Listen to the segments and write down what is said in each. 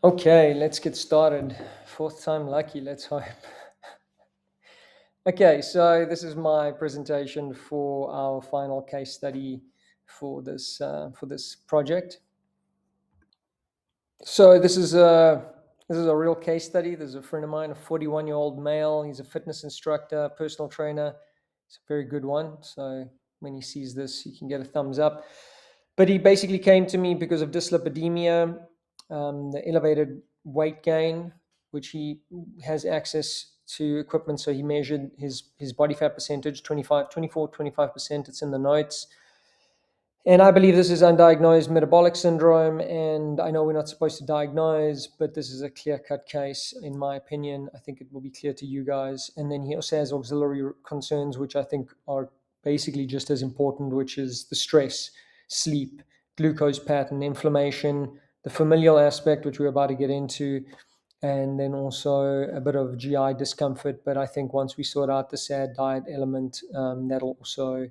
Okay, let's get started. Fourth time lucky, let's hope. Okay, so this is my presentation for our final case study for this project. So this is a real case study. There's a friend of mine, a 41-year-old male. He's a fitness instructor, personal trainer. It's a very good one. So when he sees this, he can get a thumbs up. But he basically came to me because of dyslipidemia, the elevated weight gain, which he has access to equipment. So he measured his body fat percentage, 25%. It's in the notes. And I believe this is undiagnosed metabolic syndrome. And I know we're not supposed to diagnose, but this is a clear-cut case, in my opinion. I think it will be clear to you guys. And then he also has auxiliary concerns, which I think are basically just as important, which is the stress, sleep, glucose pattern, inflammation, the familial aspect, which we're about to get into, and then also a bit of GI discomfort. But I think once we sort out the SAD diet element, that'll also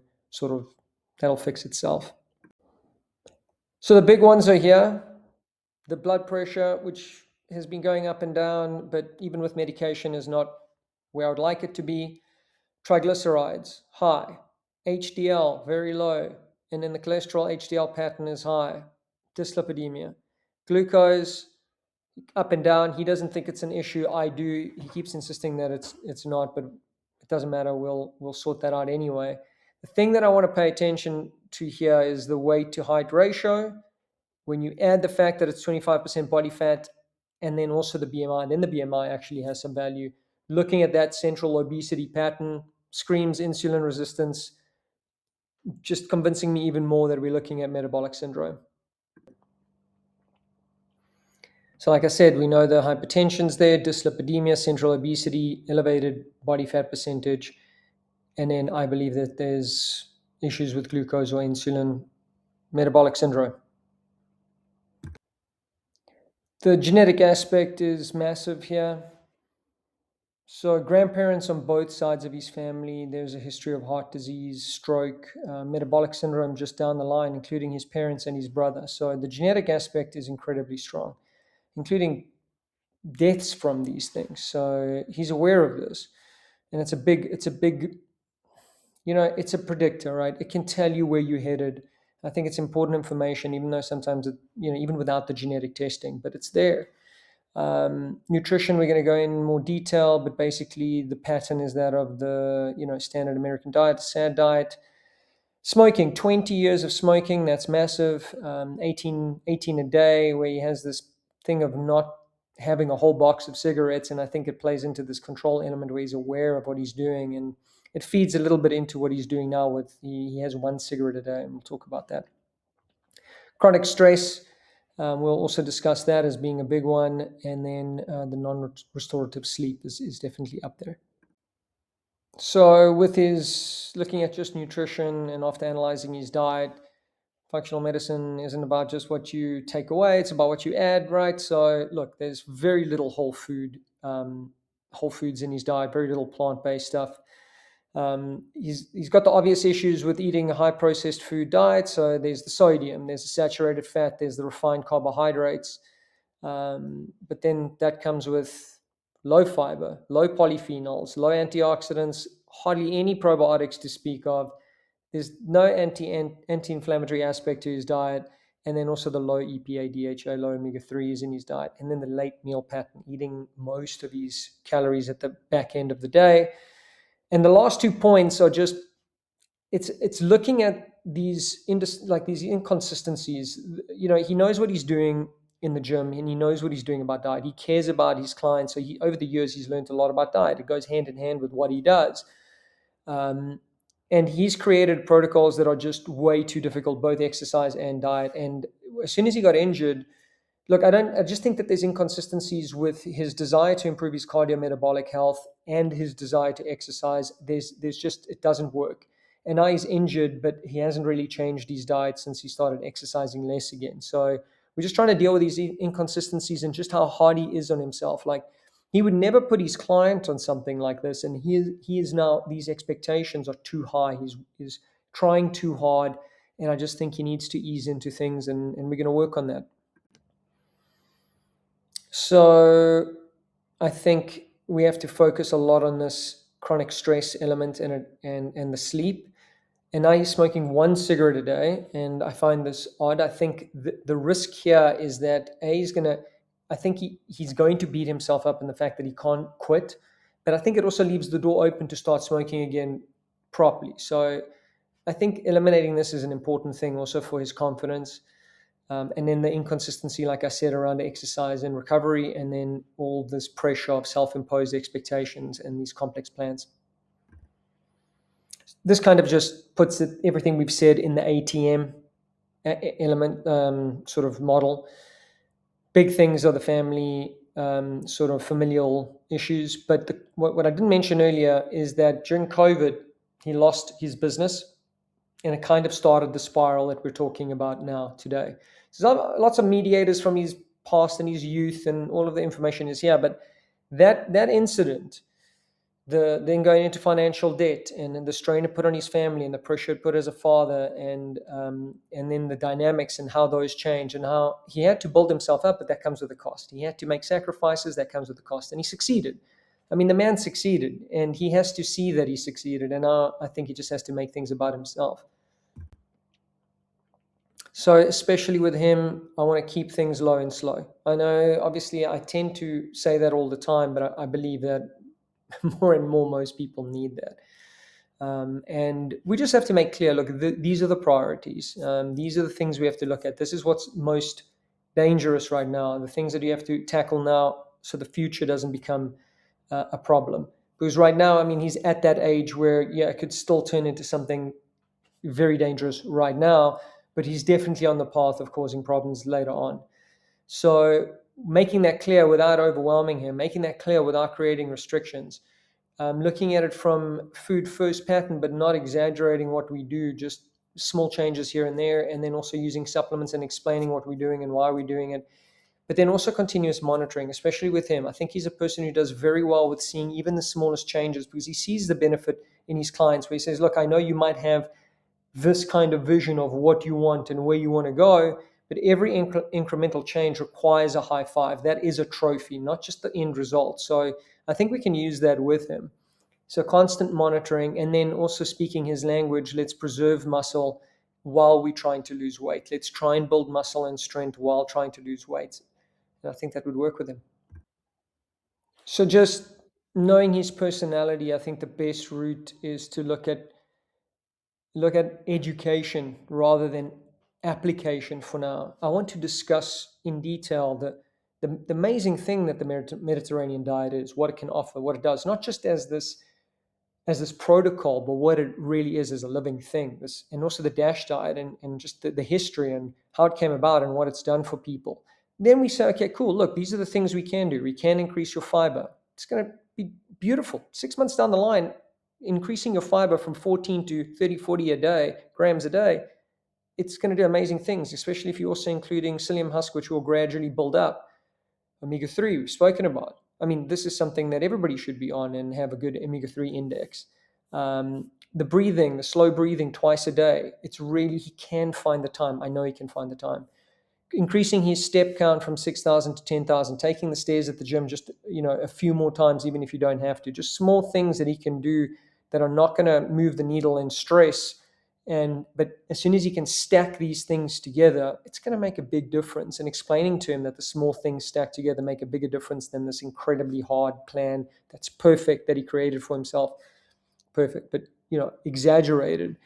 that'll fix itself. So the big ones are here. The blood pressure, which has been going up and down, but even with medication is not where I would like it to be. Triglycerides, high. HDL, very low. And then the cholesterol HDL pattern is high. Dyslipidemia. Glucose, up and down. He doesn't think it's an issue. I do. He keeps insisting that it's not, but it doesn't matter. We'll sort that out anyway. The thing that I want to pay attention to here is the weight to height ratio. When you add the fact that it's 25% body fat and then also the BMI, then the BMI actually has some value. Looking at that central obesity pattern screams insulin resistance, just convincing me even more that we're looking at metabolic syndrome. So like I said, we know the hypertension's there, dyslipidemia, central obesity, elevated body fat percentage, and then I believe that there's issues with glucose or insulin, metabolic syndrome. The genetic aspect is massive here. So grandparents on both sides of his family, there's a history of heart disease, stroke, metabolic syndrome just down the line, including his parents and his brother. So the genetic aspect is incredibly strong, including deaths from these things. So he's aware of this. And it's a big, it's a predictor, right? It can tell you where you're headed. I think it's important information, even though sometimes even without the genetic testing, but it's there. Nutrition, we're going to go in more detail, but basically the pattern is that of the standard American diet, the SAD diet. Smoking, 20 years of smoking, that's massive. 18 a day, where he has this thing of not having a whole box of cigarettes, and I think it plays into this control element where he's aware of what he's doing, and it feeds a little bit into what he's doing now with he has one cigarette a day, and we'll talk about that. Chronic stress, we'll also discuss that as being a big one, and then the non-restorative sleep is definitely up there. So with his looking at just nutrition and after analyzing his diet, functional medicine isn't about just what you take away, it's about what you add, right? So look, there's very little whole foods in his diet, very little plant-based stuff. He's got the obvious issues with eating a high processed food diet. So there's the sodium, there's the saturated fat, there's the refined carbohydrates. But then that comes with low fiber, low polyphenols, low antioxidants, hardly any probiotics to speak of. There's no anti-inflammatory aspect to his diet. And then also the low EPA, DHA, low omega-3s in his diet. And then the late meal pattern, eating most of his calories at the back end of the day. And the last 2 points are just, it's looking at these inconsistencies. He knows what he's doing in the gym, and he knows what he's doing about diet. He cares about his clients. So over the years, he's learned a lot about diet. It goes hand in hand with what he does. And he's created protocols that are just way too difficult, both exercise and diet. And as soon as he got injured, look, I just think that there's inconsistencies with his desire to improve his cardiometabolic health and his desire to exercise. There's just, it doesn't work. And now he's injured, but he hasn't really changed his diet since he started exercising less again. So we're just trying to deal with these inconsistencies and just how hard he is on himself. Like, he would never put his client on something like this. And he is now, these expectations are too high. He's trying too hard. And I just think he needs to ease into things, and we're going to work on that. So I think we have to focus a lot on this chronic stress element and the sleep. And now he's smoking one cigarette a day, and I find this odd. I think the risk here is that I think he's going to beat himself up in the fact that he can't quit, but I think it also leaves the door open to start smoking again properly. So I think eliminating this is an important thing also for his confidence. And then the inconsistency, like I said, around exercise and recovery, and then all this pressure of self-imposed expectations and these complex plans. This kind of just puts everything we've said in the ATM element sort of model. Big things are the family sort of familial issues. But what I didn't mention earlier is that during COVID, he lost his business, and it kind of started the spiral that we're talking about now today. So lots of mediators from his past and his youth, and all of the information is here. But that incident, then going into financial debt, and the strain it put on his family, and the pressure it put as a father, and then the dynamics and how those change, and how he had to build himself up, but that comes with a cost. He had to make sacrifices, that comes with a cost, and he succeeded. I mean, the man succeeded, and he has to see that he succeeded, and now I think he just has to make things about himself. So especially with him, I want to keep things low and slow. I know, obviously, I tend to say that all the time, but I believe that more and more most people need that. And we just have to make clear, look, these are the priorities. These are the things we have to look at. This is what's most dangerous right now, the things that you have to tackle now so the future doesn't become a problem. Because right now, I mean, he's at that age where, yeah, it could still turn into something very dangerous right now, but he's definitely on the path of causing problems later on. So making that clear without overwhelming him, making that clear without creating restrictions, looking at it from food first pattern, but not exaggerating what we do, just small changes here and there, and then also using supplements and explaining what we're doing and why we're doing it. But then also continuous monitoring, especially with him. I think he's a person who does very well with seeing even the smallest changes, because he sees the benefit in his clients, where he says, look, I know you might have this kind of vision of what you want and where you want to go, but every incremental change requires a high five. That is a trophy, not just the end result. So I think we can use that with him. So constant monitoring, and then also speaking his language. Let's preserve muscle while we're trying to lose weight. Let's try and build muscle and strength while trying to lose weight. And I think that would work with him. So just knowing his personality, I think the best route is to look at education rather than application for now. I want to discuss in detail the amazing thing that the Mediterranean diet is, what it can offer, what it does, not just as this protocol, but what it really is as a living thing. And also the DASH diet, and just the history and how it came about and what it's done for people. Then we say, okay, cool, look, these are the things we can do. We can increase your fiber. It's going to be beautiful. 6 months down the line, increasing your fiber from 14 to 30, 40 grams a day, it's going to do amazing things, especially if you're also including psyllium husk, which will gradually build up. Omega-3, we've spoken about. I mean, this is something that everybody should be on and have a good omega-3 index. The breathing, the slow breathing twice a day, it's really, he can find the time. I know he can find the time. Increasing his step count from 6,000 to 10,000, taking the stairs at the gym just, a few more times, even if you don't have to. Just small things that he can do that are not going to move the needle in stress. But as soon as he can stack these things together, it's going to make a big difference. And explaining to him that the small things stacked together make a bigger difference than this incredibly hard plan that's perfect that he created for himself. Perfect, but exaggerated.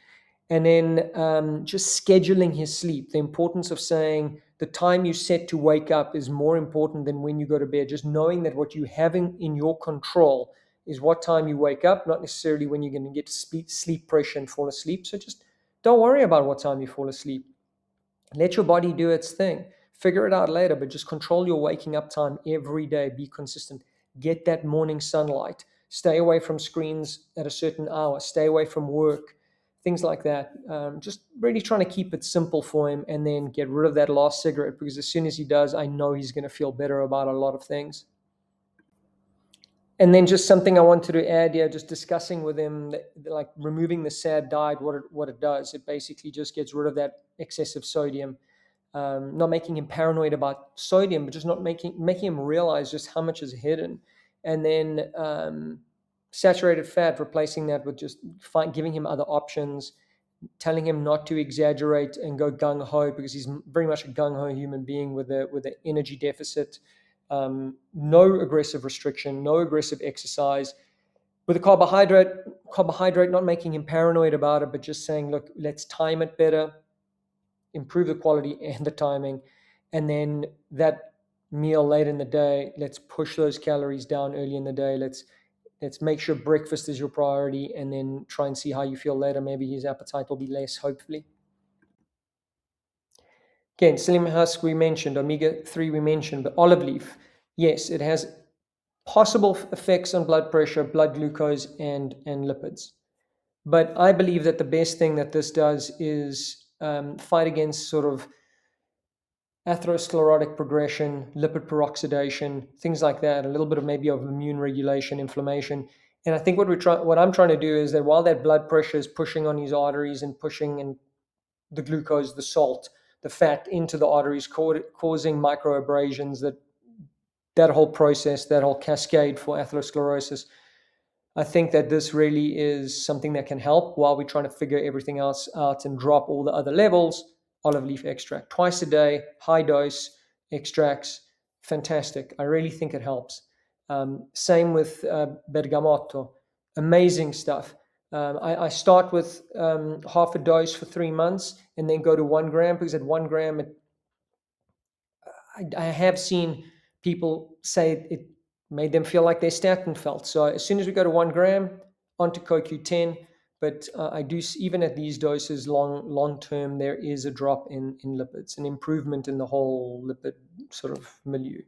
And then just scheduling his sleep. The importance of saying the time you set to wake up is more important than when you go to bed. Just knowing that what you have in your control is what time you wake up, not necessarily when you're going to get sleep pressure and fall asleep. So just don't worry about what time you fall asleep. Let your body do its thing. Figure it out later, but just control your waking up time every day. Be consistent. Get that morning sunlight. Stay away from screens at a certain hour. Stay away from work. Things like that. Just really trying to keep it simple for him, and then get rid of that last cigarette, because as soon as he does, I know he's going to feel better about a lot of things. And then just something I wanted to add here, just discussing with him, like removing the SAD diet, what it does. It basically just gets rid of that excessive sodium. not making him paranoid about sodium, but just not making him realize just how much is hidden. And then saturated fat, replacing that with just giving him other options, telling him not to exaggerate and go gung ho, because he's very much a gung ho human being with an energy deficit. No aggressive restriction, no aggressive exercise. With the carbohydrate, not making him paranoid about it, but just saying, look, let's time it better, improve the quality and the timing. And then that meal late in the day, let's push those calories down early in the day. Let's make sure breakfast is your priority, and then try and see how you feel later. Maybe his appetite will be less, hopefully. Again, psyllium husk we mentioned, omega-3 we mentioned, but olive leaf, yes, it has possible effects on blood pressure, blood glucose, and lipids. But I believe that the best thing that this does is fight against sort of atherosclerotic progression, lipid peroxidation, things like that, a little bit of maybe of immune regulation, inflammation. And I think what I'm trying to do is that while that blood pressure is pushing on his arteries and pushing in the glucose, the salt, the fat into the arteries, causing microabrasions, that whole process, that whole cascade for atherosclerosis, I think that this really is something that can help while we're trying to figure everything else out and drop all the other levels. Olive leaf extract twice a day, high dose extracts, fantastic. I really think it helps. Same with bergamotto, amazing stuff. I start with half a dose for 3 months and then go to 1 gram, because at 1 gram, I have seen people say it made them feel like their statin felt. So as soon as we go to 1 gram, onto CoQ10. But I do, even at these doses, long term, there is a drop in lipids, an improvement in the whole lipid sort of milieu.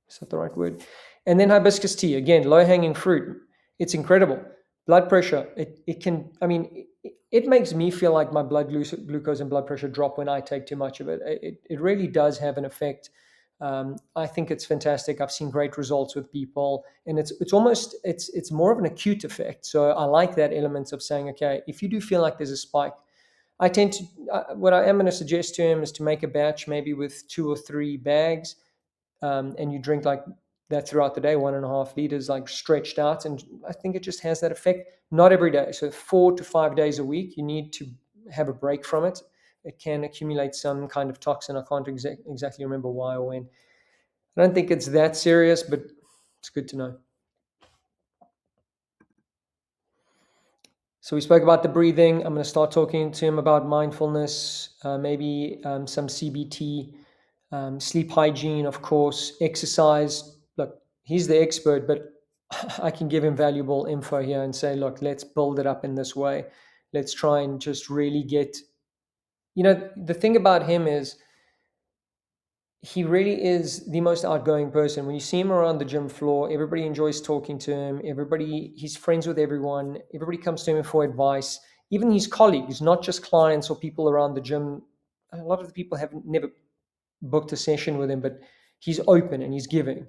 Is that the right word? And then hibiscus tea, again, low hanging fruit. It's incredible. Blood pressure, it can, I mean, it makes me feel like my blood glucose and blood pressure drop when I take too much of it. It really does have an effect. I think it's fantastic. I've seen great results with people, and it's almost it's more of an acute effect. So I like that element of saying, okay, if you do feel like there's a spike, I tend to what I am going to suggest to him is to make a batch, maybe with 2 or 3 bags, and you drink like that throughout the day, 1.5 liters, like stretched out, and I think it just has that effect. Not every day, so 4 to 5 days a week, you need to have a break from it. It can accumulate some kind of toxin. I can't exactly remember why or when. I don't think it's that serious, but it's good to know. So we spoke about the breathing. I'm going to start talking to him about mindfulness, maybe some CBT, sleep hygiene, of course, exercise. Look, he's the expert, but I can give him valuable info here and say, look, let's build it up in this way. Let's try and just really get, the thing about him is he really is the most outgoing person. When you see him around the gym floor, everybody enjoys talking to him. He's friends with everyone. Everybody comes to him for advice. Even his colleagues, not just clients or people around the gym. A lot of the people have never booked a session with him, but he's open and he's giving.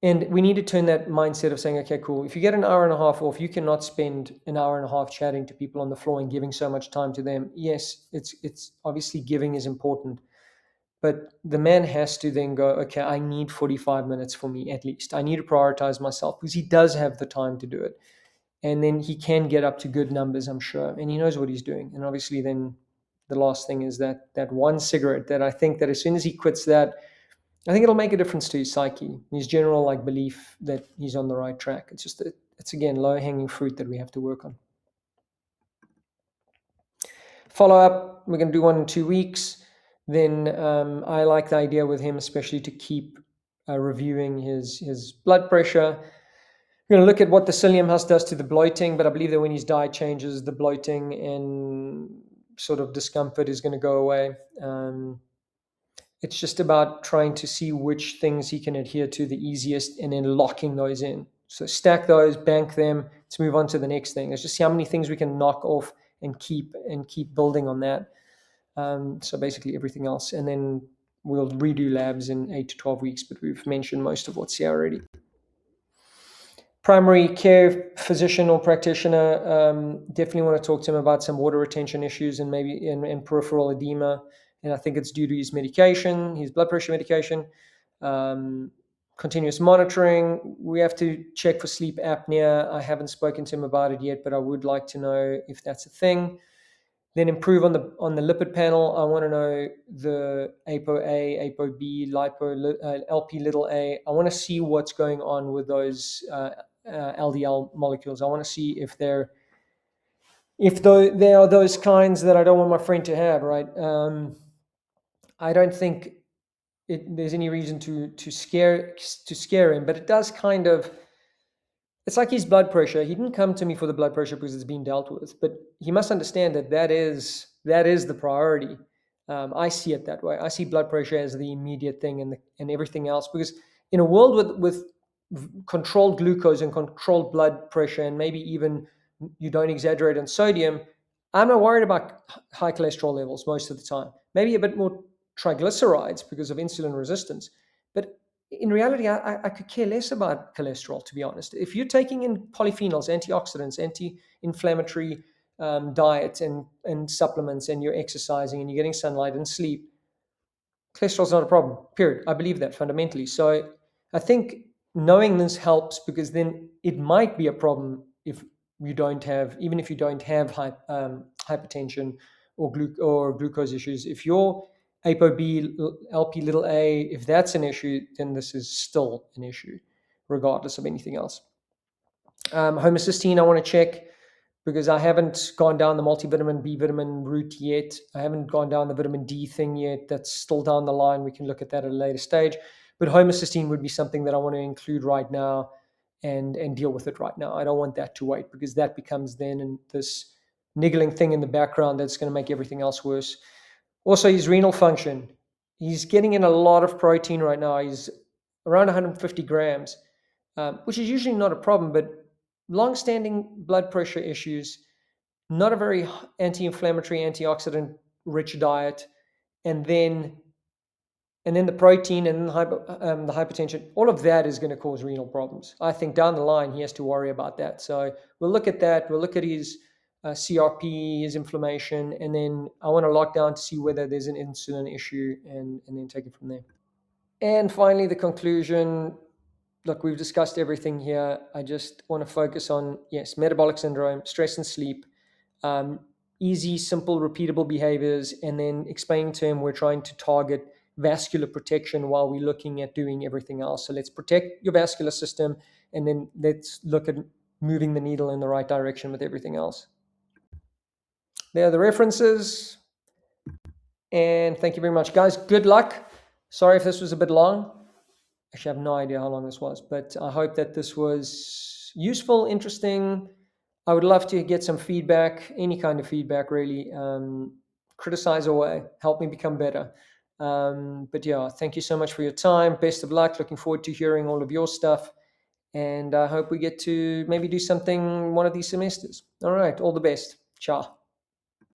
And we need to turn that mindset of saying, okay, cool. If you get an hour and a half off, you cannot spend an hour and a half chatting to people on the floor and giving so much time to them. Yes, it's obviously giving is important. But the man has to then go, okay, I need 45 minutes for me at least. I need to prioritize myself, because he does have the time to do it. And then he can get up to good numbers, I'm sure. And he knows what he's doing. And obviously then the last thing is that one cigarette, that I think that as soon as he quits that, I think it'll make a difference to his psyche, his general belief that he's on the right track. It's just, it's again, low hanging fruit that we have to work on. Follow up, we're going to do 1 in 2 weeks. Then I like the idea with him, especially to keep reviewing his blood pressure. We're going to look at what the psyllium husk does to the bloating, but I believe that when his diet changes, the bloating and sort of discomfort is going to go away. It's just about trying to see which things he can adhere to the easiest and then locking those in. So stack those, bank them. Let's move on to the next thing. Let's just see how many things we can knock off and keep building on that. So basically everything else. And then we'll redo labs in 8 to 12 weeks, but we've mentioned most of what's here already. Primary care physician or practitioner, definitely want to talk to him about some water retention issues and maybe in peripheral edema. and I think it's due to his medication, his blood pressure medication. Um, Continuous monitoring. We have to check for sleep apnea. I haven't spoken to him about it yet, but I would like to know if that's a thing. Then improve on the lipid panel. I want to know the ApoA, ApoB, lipo, LP little a. I want to see what's going on with those LDL molecules. I want to see if they are those kinds that I don't want my friend to have. Right? I don't think there's any reason to scare him, but it does kind of. It's like his blood pressure. He didn't come to me for the blood pressure because it's been dealt with, but he must understand that is the priority. I see it that way. I see blood pressure as the immediate thing, and everything else. Because in a world with controlled glucose and controlled blood pressure, and maybe even you don't exaggerate on sodium, I'm not worried about high cholesterol levels most of the time. Maybe a bit more triglycerides because of insulin resistance, but in reality, I could care less about cholesterol, to be honest. If you're taking in polyphenols, antioxidants, anti-inflammatory diet and supplements, and you're exercising and you're getting sunlight and sleep, cholesterol's not a problem, period. I believe that fundamentally. So I think knowing this helps, because then it might be a problem even if you don't have hypertension or glucose issues. If your ApoB, LP little a, if that's an issue, then this is still an issue, regardless of anything else. Homocysteine, I want to check because I haven't gone down the multivitamin, B vitamin route yet. I haven't gone down the vitamin D thing yet. That's still down the line. We can look at that at a later stage. But homocysteine would be something that I want to include right now and deal with it right now. I don't want that to wait, because that becomes then this niggling thing in the background that's going to make everything else worse. Also, his renal function. He's getting in a lot of protein right now. He's around 150 grams, which is usually not a problem, but long-standing blood pressure issues, not a very anti-inflammatory, antioxidant-rich diet, and then the protein and the hypertension, all of that is going to cause renal problems. I think down the line he has to worry about that. So we'll look at that. We'll look at his CRP, his inflammation, and then I want to lock down to see whether there's an insulin issue, and then take it from there. And finally, the conclusion. Look, we've discussed everything here. I just want to focus on, yes, metabolic syndrome, stress and sleep, easy, simple, repeatable behaviors, and then explaining to him we're trying to target vascular protection while we're looking at doing everything else. So let's protect your vascular system, and then let's look at moving the needle in the right direction with everything else. There are the references. And thank you very much, guys. Good luck. Sorry if this was a bit long. Actually, I have no idea how long this was, but I hope that this was useful, interesting. I would love to get some feedback, any kind of feedback, really. Criticize away, help me become better. But yeah, thank you so much for your time. Best of luck. Looking forward to hearing all of your stuff. And I hope we get to maybe do something one of these semesters. All right, all the best. Ciao.